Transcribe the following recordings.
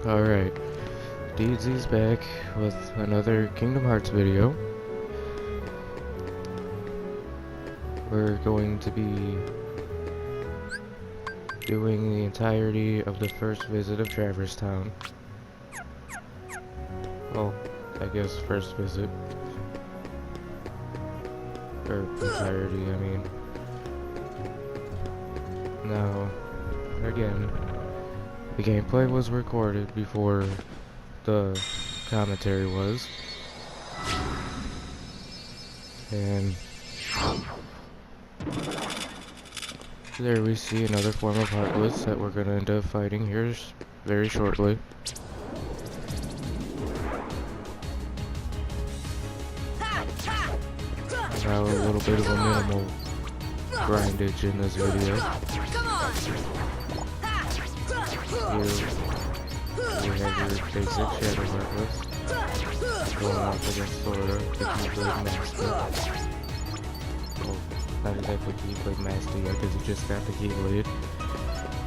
Alright, DZ's back with another Kingdom Hearts video. We're going to be doing the entirety of the first visit of Traverse Town. Well, I guess first visit. Or entirety, I mean. Now, again, the gameplay was recorded before the commentary was. And there we see another form of Heartless that we're gonna end up fighting here very shortly. Now a little bit of a minimal grindage in this video. Here we have your basic Shadow Heartless going off against Sora, the Keyblade Master. Well, not exactly Keyblade Master yet, because he just got the Keyblade.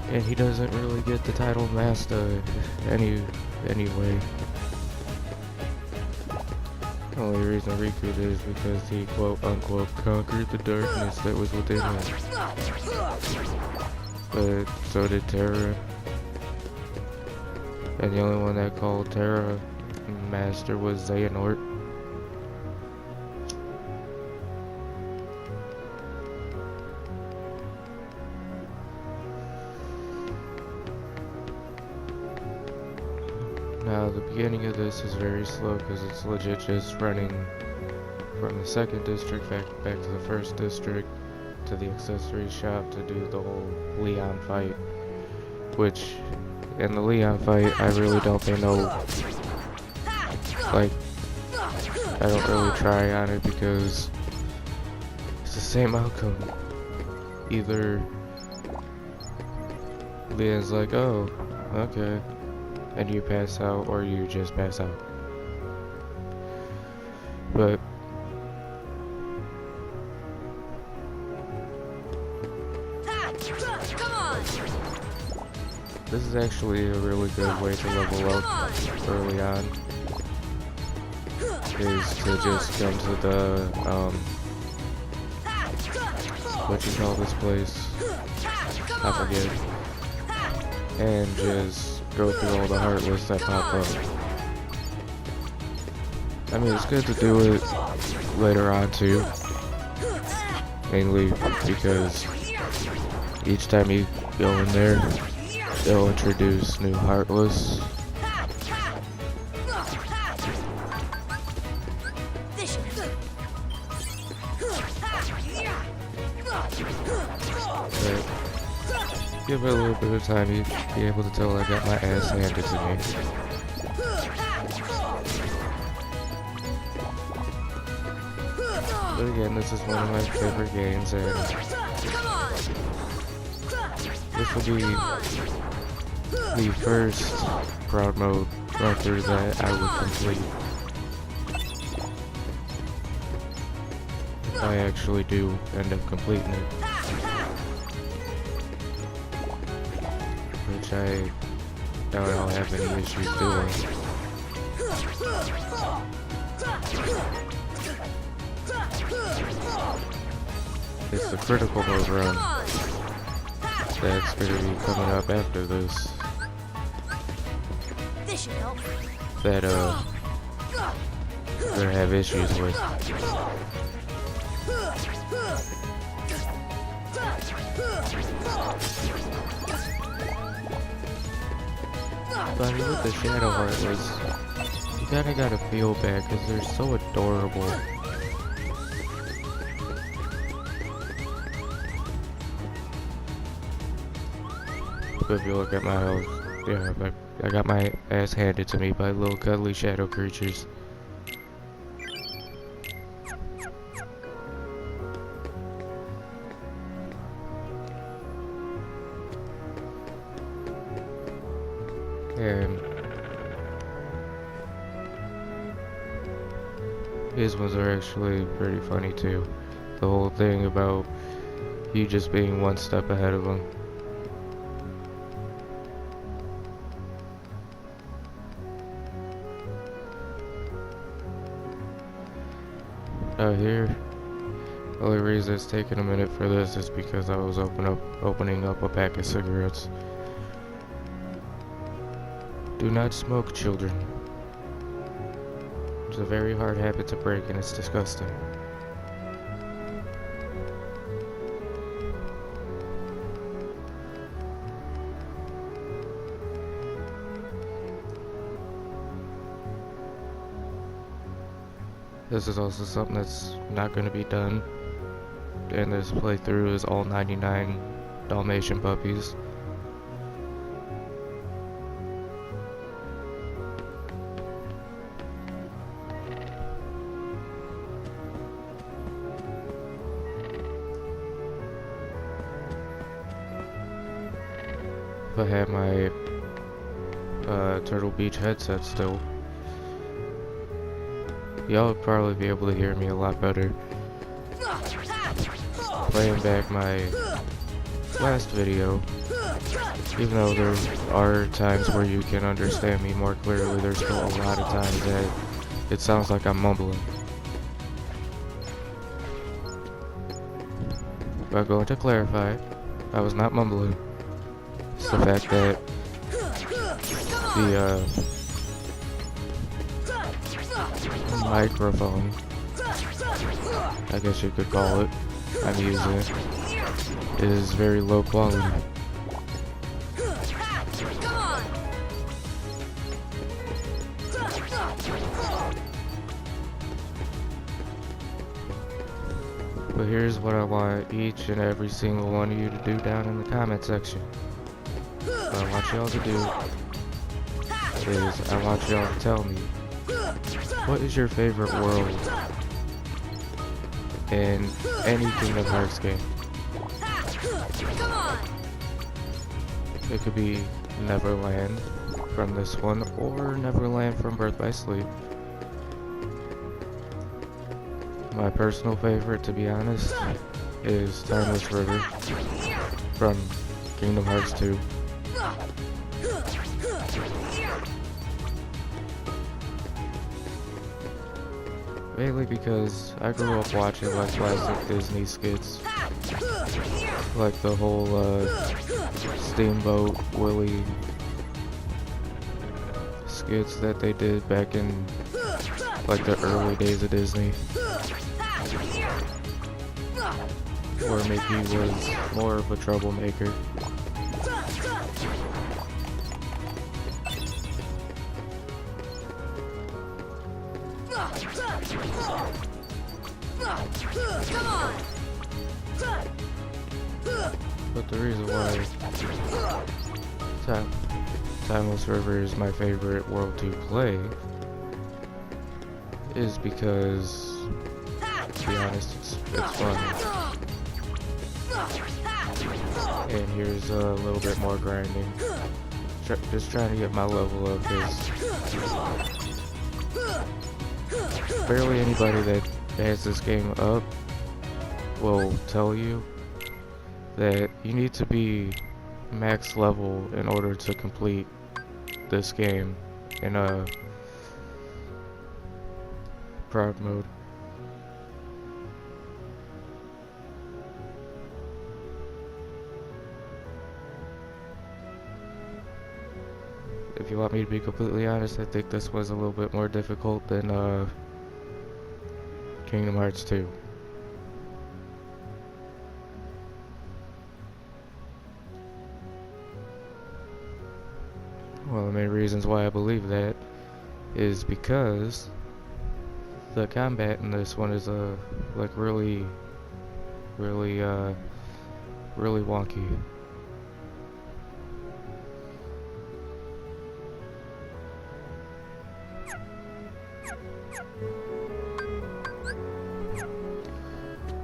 And he doesn't really get the title Master anyway. The only reason Riku did is because he quote-unquote conquered the darkness that was within him. But so did Terra. And the only one that called Terra Master was Xehanort. Now the beginning of this is very slow because it's legit just running from the second district back to the first district to the accessory shop to do the whole Leon fight. Which, in the Leon fight, I really don't know, like, I don't really try on it because it's the same outcome. Either Leon's like, oh, okay, and you pass out, or you just pass out. But this is actually a really good way to level up early on, is to just come to the, what you call this place, I forget, and just go through all the Heartless that pop up. I mean, it's good to do it later on too, mainly because each time you go in there, they'll introduce new Heartless. But give it a little bit of time, you'd be able to tell I got my ass handed to me. But again, this is one of my favorite games, and this will be the first crowd mode run through that I would complete. If I actually do end up completing it. Which I doubt I'll have any issues doing. It's the critical mode run that's going to be coming up after this. That I'm gonna have issues with. But with the Shadow Heartless, you kinda gotta feel bad because they're so adorable. But if you look at my health, yeah, I got my ass handed to me by little cuddly shadow creatures. And his ones are actually pretty funny too. The whole thing about you just being one step ahead of them. Here, the only reason it's taking a minute for this is because I was opening up a pack of cigarettes. Do not smoke, children. It's a very hard habit to break and it's disgusting. This is also something that's not going to be done, and this playthrough is all 99 Dalmatian puppies. If I had my Turtle Beach headset still, y'all would probably be able to hear me a lot better. Playing back my last video, even though there are times where you can understand me more clearly, there's still a lot of times that it sounds like I'm mumbling. But going to clarify, I was not mumbling. It's the fact that the microphone, I guess you could call it, I'm using is very low quality. But here's what I want each and every single one of you to do down in the comment section. What I want y'all to do is I want y'all to tell me, what is your favorite world in any Kingdom Hearts game? It could be Neverland from this one, or Neverland from Birth by Sleep. My personal favorite, to be honest, is Timeless River from Kingdom Hearts 2. Mainly because I grew up watching like classic Disney skits, like the whole Steamboat Willie skits that they did back in like the early days of Disney, where Mickey was more of a troublemaker. But the reason why Timeless River is my favorite world to play is because, to be honest, it's fun. And here's a little bit more grinding. Just trying to get my level up, because barely anybody that has this game up will tell you that you need to be max level in order to complete this game in a proud mode. If you want me to be completely honest, I think this was a little bit more difficult than Kingdom Hearts 2. One of the main reasons why I believe that is because the combat in this one is like really wonky.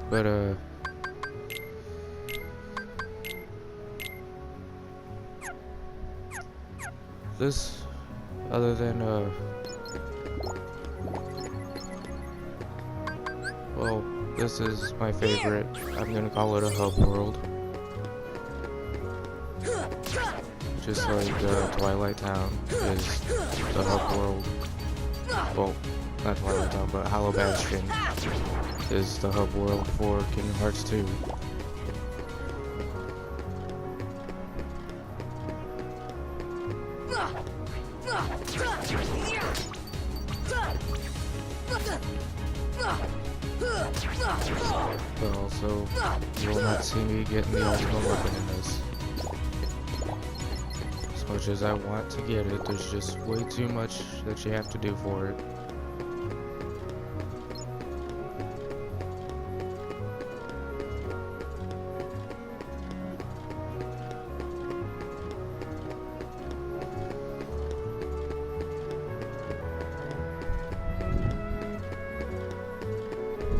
But this, other than well, this is my favorite. I'm gonna call it a hub world, just like Twilight Town is the hub world well, not Twilight Town, but Hollow Bastion is the hub world for Kingdom Hearts 2. But also, you will not see me getting the ultimate weapon in this. As much as I want to get it, there's just way too much that you have to do for it.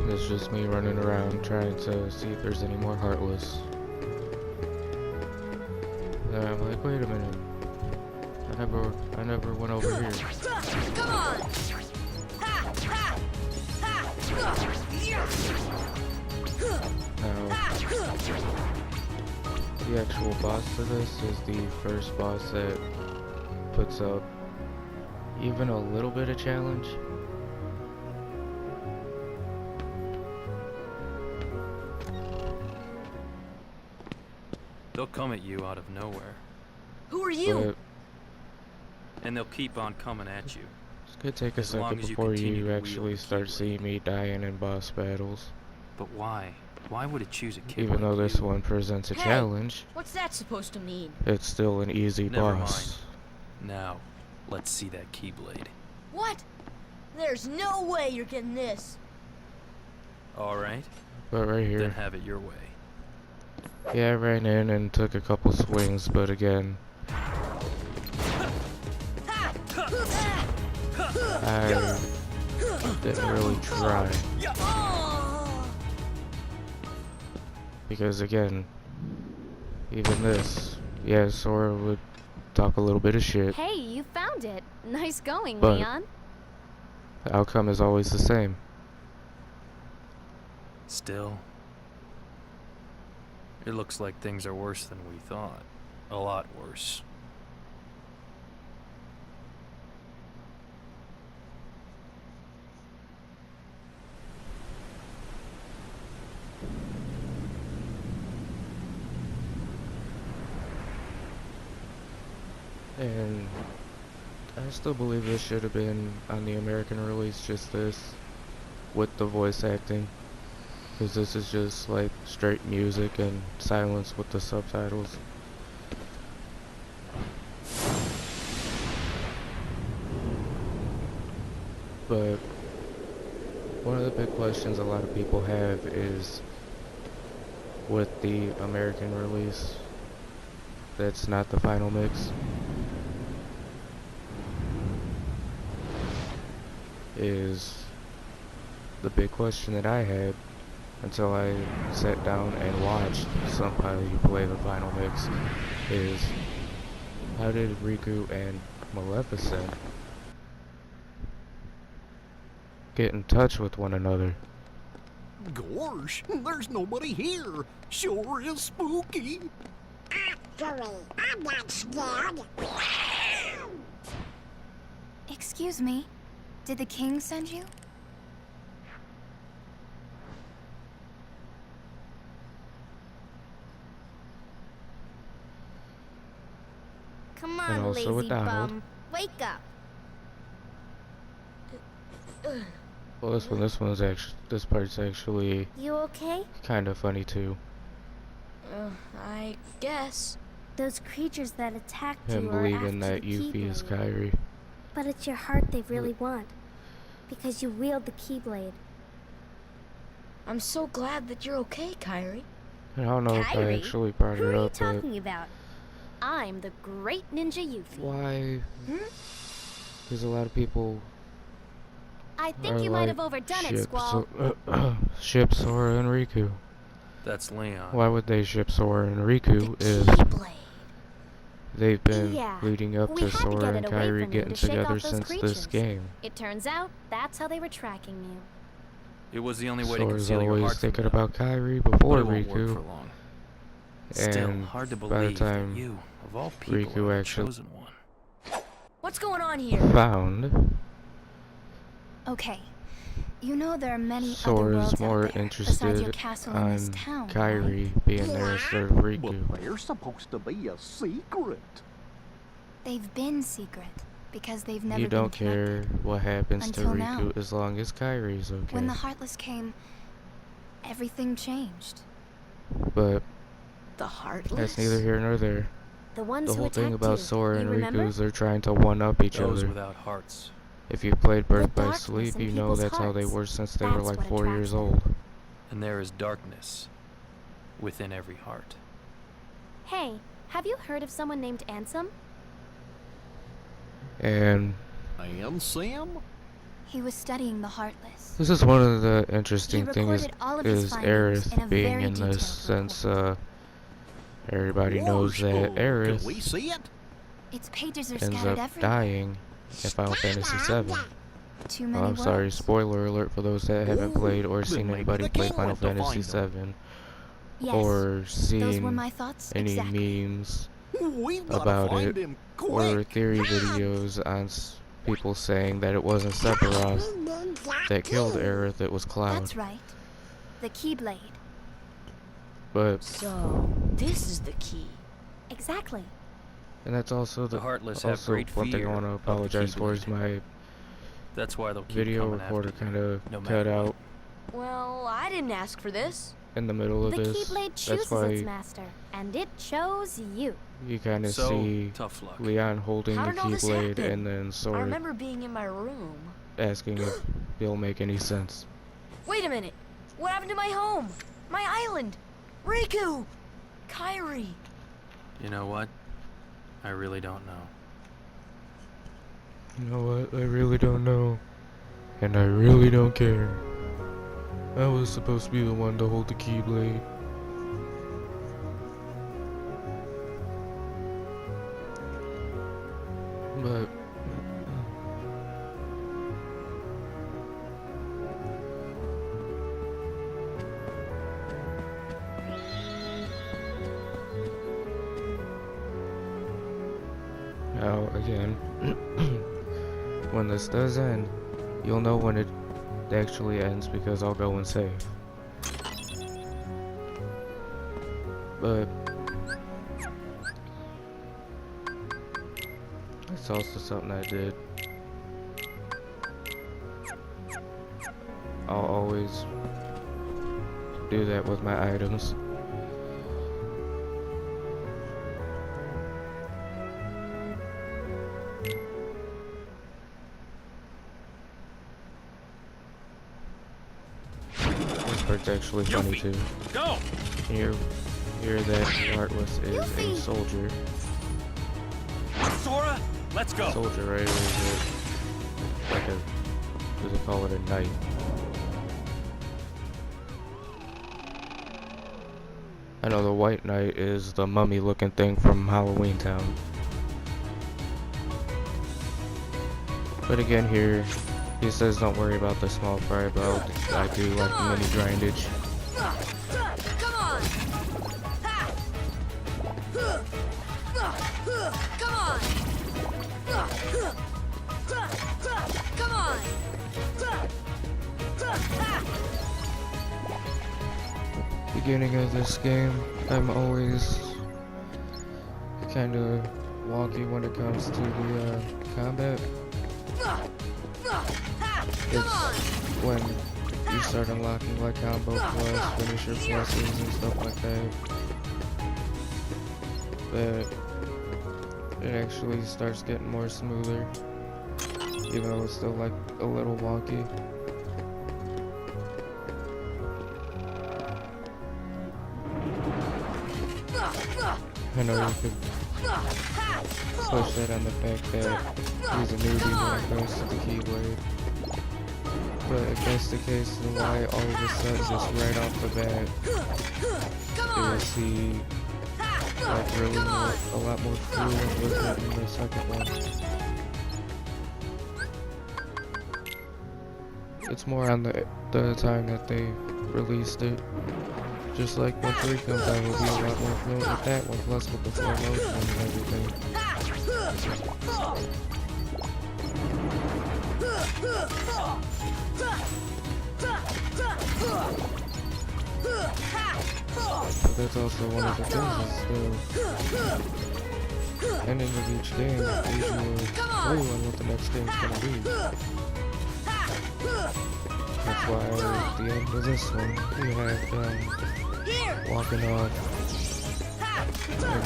It's just me running around trying to see if there's any more Heartless. And I'm like, wait a minute. I never went over here. Come on! Now, the actual boss to this is the first boss that puts up even a little bit of challenge. They'll come at you out of nowhere, Who are you? and they'll keep on coming at you. It's gonna take a As long second as you before continue you to actually wield the start keyblade. seeing me dying in boss battles. But why? Why would it choose a kid Even like though this you? one presents a Hey! challenge, What's that supposed to mean? it's still an easy Never boss. Now, let's see that keyblade. What? There's no way you're getting this. All right, But right then here, have it your way. yeah, I ran in and took a couple swings, but again, I didn't really try. Because again, even this, yeah, Sora would talk a little bit of shit. Hey, you found it. Nice going, But- Leon. The outcome is always the same. Still, it looks like things are worse than we thought. A lot worse. And I still believe this should have been on the American release, just this, with the voice acting. Because this is just like straight music and silence with the subtitles. But one of the big questions a lot of people have is, with the American release, that's not the final mix, is the big question that I had until I sat down and watched somebody play the final mix, is how did Riku and Maleficent get in touch with one another? Gosh, there's nobody here. Sure is spooky. Actually, I'm not scared. Excuse me. Did the king send you? Come And on, also lazy with Donald. bum. Wake up. Well, this part's actually You okay? kind of funny too. I guess. Those creatures that attacked Him you are believing after that the Yuffie is Keyblade. Kairi. But it's your heart they really want. Because you wield the Keyblade. I'm so glad that you're okay, Kairi. I don't know if I Kairi? actually brought Who it are you up, but talking about? I'm the great ninja Yuffie. why? Hmm? Because a lot of people I think are you might like have overdone it, ship Squall. ship Sora and Riku. That's Leon. Why would they ship Sora and Riku The if Keyblade. they've been Yeah, leading up we to had to Sora get and it away Kairi from you getting to shake together off those since this creatures. game? It turns out that's how they were tracking you. It was the only way to Sora's conceal your always heart from thinking them, about Kairi but before it won't work for Riku. long. Still, And hard to by the believe time that you, of all people, Riku are the actually chosen one. What's going on here? found Okay. You know there are many other Sora's worlds out more there besides your interested castle in this on town, Kairi right? being there instead of Riku. But they're supposed to be a secret. They've been secret because they've never You don't been care connected. what happens to Until Riku now. as long as Kairi's okay. When the Heartless came, everything changed. But The Heartless? that's neither here nor there. The ones The who whole thing attacked about you. Sora You and remember? Riku is they're trying to one-up each Those other. without hearts. If you played Birth by darkness Sleep, in you know people's that's how they hearts. were since they were That's like what 4 years attracts them. old. And there is darkness within every heart. Hey, have you heard of someone named Ansem? And And Sam? He was studying the Heartless. this is one of the He interesting things recorded all of his is findings in a Aerith being very in detailed this, since everybody Whoa, knows that Can we Aerith see it? Its pages are ends scattered up everywhere. dying in Final Fantasy VII. Too Oh, many I'm sorry, worlds. spoiler alert for those that haven't played or Then seen maybe anybody the play king Final went to Fantasy find VII, Yes, or those were seen my thoughts any exactly. memes We've gotta about find it, him or quick. theory videos on people saying that it wasn't Sephiroth that killed Aerith, it was Cloud. That's right. The Keyblade. But, So, this is the key. Exactly. and that's also The Heartless have great one thing I fear want to of the apologize for is Keyblade. my That's why they'll keep video coming recorder after you, kind of no cut matter what. out Well, I didn't ask for this. in the middle of The this. Keyblade That's chooses why its master, and it chose you. you kind of So, see tough luck. Leon holding How the did all this Keyblade happen? and then I Sora remember being in my room. asking if it'll make any sense. Wait a minute. What happened to my home? My island? Riku! Kairi! You know what? I really don't know. You know what? I really don't know. And I really don't care. I was supposed to be the one to hold the Keyblade. But now again, when this does end, you'll know when it actually ends because I'll go and save. But it's also something I did. I'll always do that with my items. This part's actually funny too. Go! Here that Heartless is a soldier. Sora, let's go! Soldier, right? Or is it like a, does it call it a knight? I know the White Knight is the mummy looking thing from Halloween Town. But again here, he says don't worry about the small fry, but I do like the mini grindage. Come on! Ha! Come on! Come on! Beginning of this game, I'm always kind of wonky when it comes to the combat. It's when you start unlocking like combo plus, finisher pluses and stuff like that. But it actually starts getting more smoother, even though it's still like a little wonky. I know you could push that on the fact that he's a newbie when it comes to the Keyblade. But if that's the case, then why all of a sudden, just right off the bat, you'll see like really a lot more fluid with it in the second one. It's more on the time that they released it. Just like when 3 comes out, it'll be a lot more fluent with that one, plus with the slow motion and everything. But that's also one of the things is the ending of each game gives you a clue on what the next game's gonna be. That's why at the end of this one, you have them walking off and then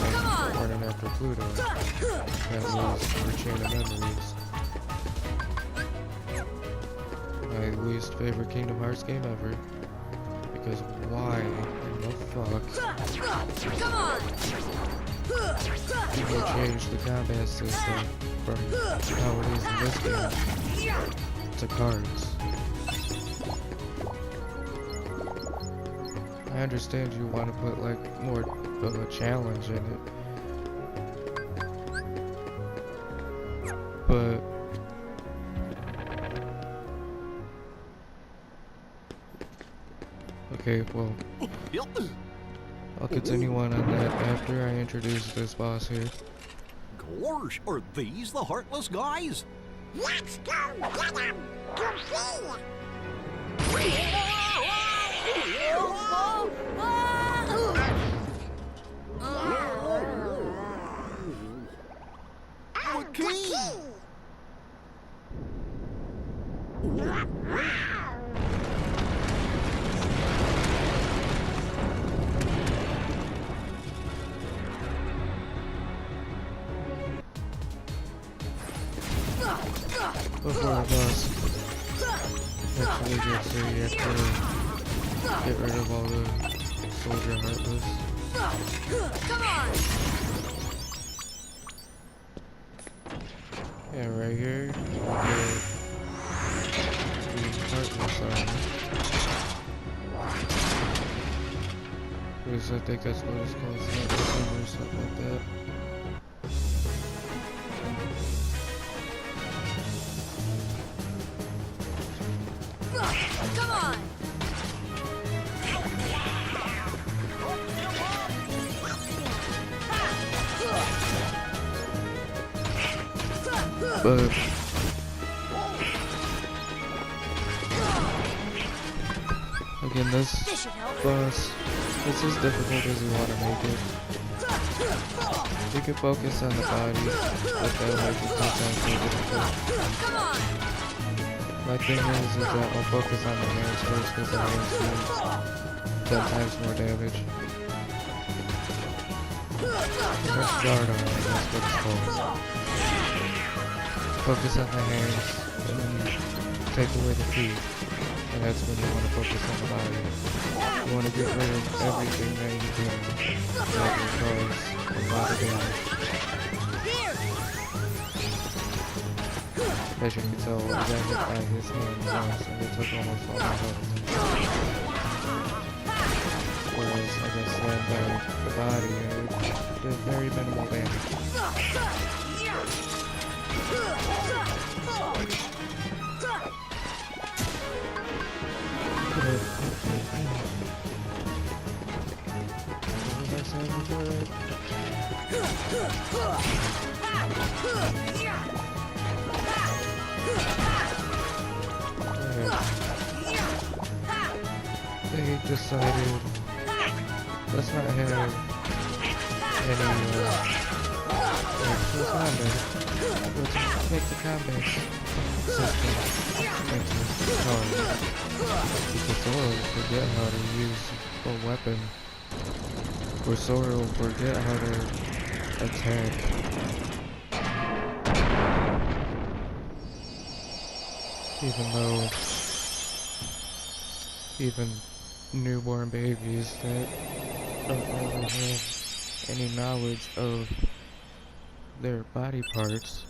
running after Pluto. That was your chain of memories. My least favorite Kingdom Hearts game ever. Because why in the fuck did they change the combat system from how it is in this game to cards? I understand you want to put like more of a challenge in it, but okay, well, I'll continue on that after I introduce this boss here. Gosh, are these the heartless guys? Let's go get him! You see? The key! Before the boss actually gets here, you have to get rid of all the soldier heartless. Yeah, right here, you get the heartless armor. Because I think that's what it's called, or something like that. Come on! But again, this boss, it's as difficult as you want to make it. You can focus on the body, but that might be sometimes more difficult. My thing is that I'll focus on the hands first because the hands do 10 times more damage. Press guard on it, that's what it's called. Focus on the hands, and then you take away the feet. And that's when you want to focus on the body. You want to get rid of everything that you can that will cause a lot of damage. As you can tell, I got hit by his hand once and it took almost all my health. Whereas I got slammed by the body and it did very minimal damage. They decided let's not have any actual combat. Let's make the combat system into cards. Because Sora will forget how to use a weapon. Or Sora will forget how to attack. Even newborn babies that don't really have any knowledge of their body parts,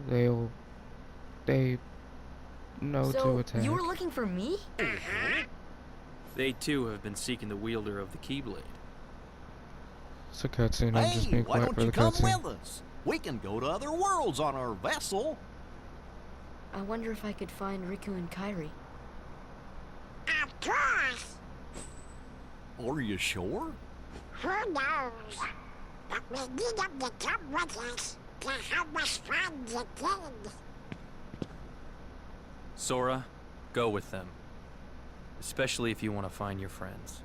they know to attack. You were looking for me? They too have been seeking the wielder of the Keyblade. It's a cutscene, I'm just being Why quiet don't for you the come cutscene. with us? We can go to other worlds on our vessel. I wonder if I could find Riku and Kairi. Of course. Are you sure? Who knows? But we need them to come with us to help us find the kid. Sora, go with them. Especially if you want to find your friends.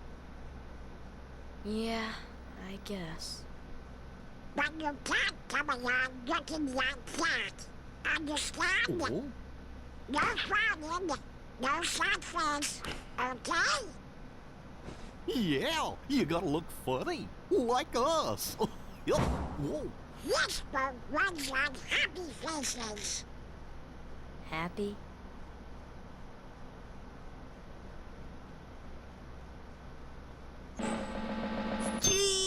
Yeah, I guess. But you can't come along looking like that. Understand? Oh? No fawning, no success, okay? Yeah, you gotta look funny, like us. Yup. Whoa. This boat runs on happy faces. Happy? Jeez.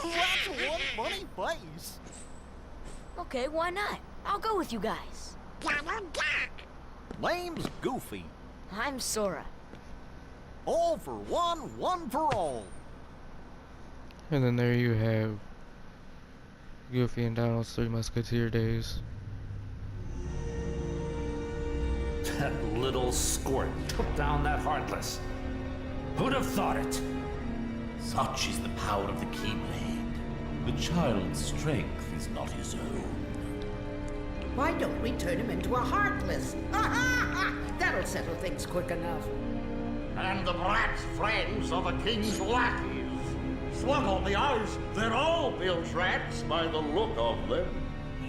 That's one funny face. Okay, why not? I'll go with you guys. Donald Duck. Name's Goofy. I'm Sora. All for one, one for all. And then there you have Goofy and Donald's Three Musketeer days. That little squirt took down that Heartless. Who'd have thought it? Such is the power of the Keyblade. The child's strength is not his own. Why don't we turn him into a Heartless? That'll settle things quick enough. And the brat's friends are the king's lackeys. Slug on the ice, they're all bilge rats by the look of them.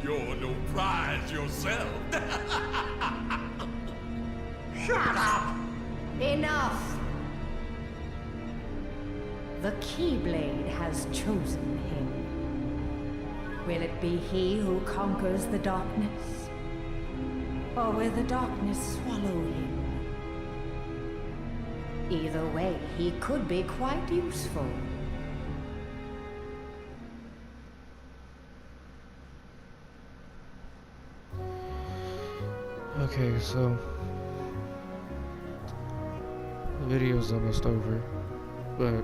You're no prize yourself. Shut up! Enough! The Keyblade has chosen him. Will it be he who conquers the darkness? Or will the darkness swallow him? Either way, he could be quite useful. Okay, so the video's almost over, but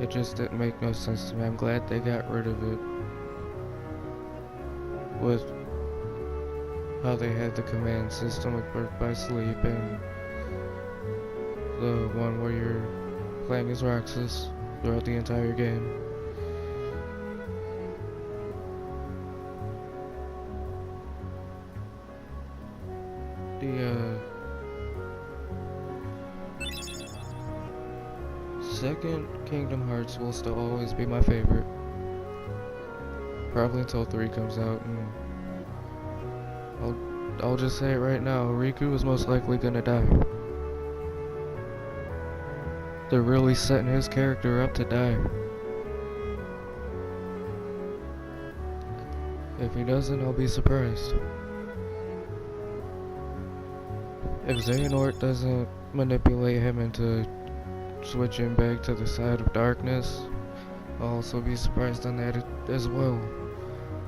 it just didn't make no sense to me. I'm glad they got rid of it with how they had the command system with Birth by Sleep and the one where you're playing as Roxas throughout the entire game. The second Kingdom Hearts will still always be my favorite. Probably until 3 comes out, and I'll just say it right now, Riku is most likely gonna die. They're really setting his character up to die. If he doesn't, I'll be surprised. If Xehanort doesn't manipulate him into switching back to the side of darkness, I'll also be surprised on that as well,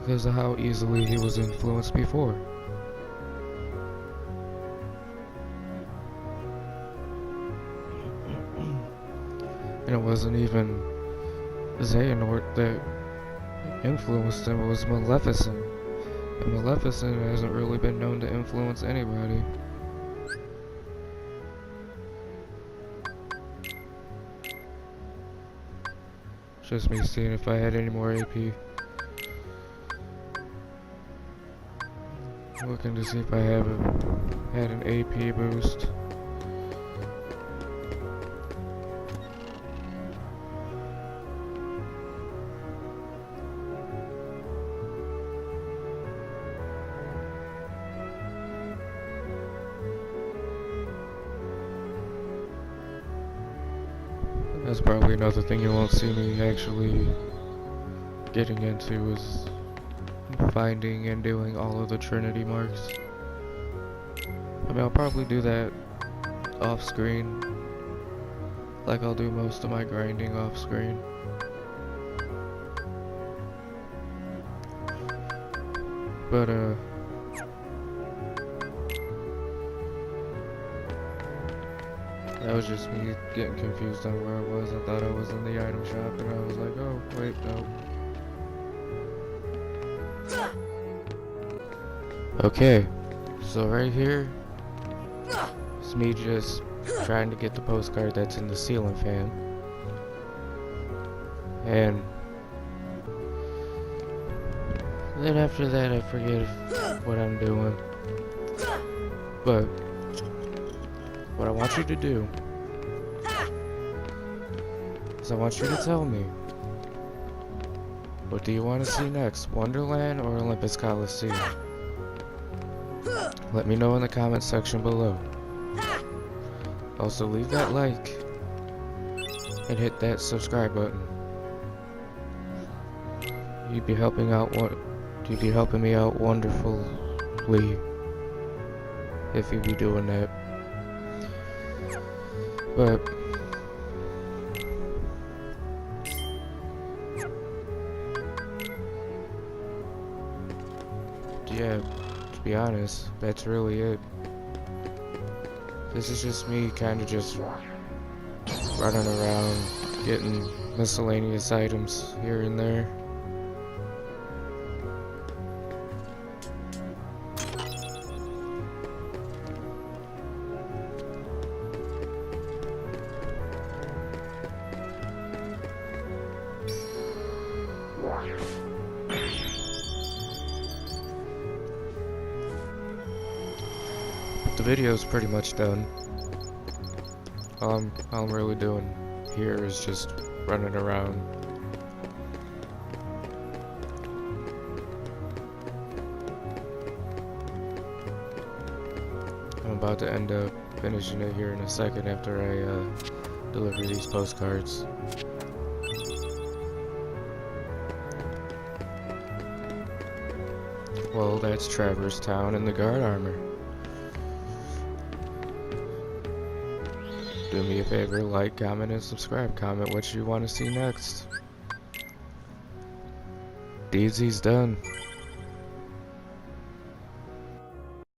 because of how easily he was influenced before. And it wasn't even Xehanort that influenced him, it was Maleficent. And Maleficent hasn't really been known to influence anybody. Just me seeing if I had any more AP. Looking to see if I had an AP boost. That's probably another thing you won't see me actually getting into is finding and doing all of the Trinity marks. I mean, I'll probably do that off screen, like I'll do most of my grinding off screen. But that was just me getting confused on where I was. I thought I was in the item shop and I was like, oh, wait, no. Okay, so right here, it's me just trying to get the postcard that's in the ceiling fan. And then after that I forget what I'm doing. But what I want you to do is I want you to tell me, what do you want to see next? Wonderland or Olympus Coliseum? Let me know in the comment section below. Also leave that like and hit that subscribe button. You'd be helping me out wonderfully if you'd be doing that. But yeah, to be honest, that's really it. This is just me kind of just running around getting miscellaneous items here and there. The video's pretty much done. All I'm really doing here is just running around. I'm about to end up finishing it here in a second after I deliver these postcards. Well, that's Traverse Town and the guard armor. Do me a favor, like, comment, and subscribe. Comment what you want to see next. Deedsy's done.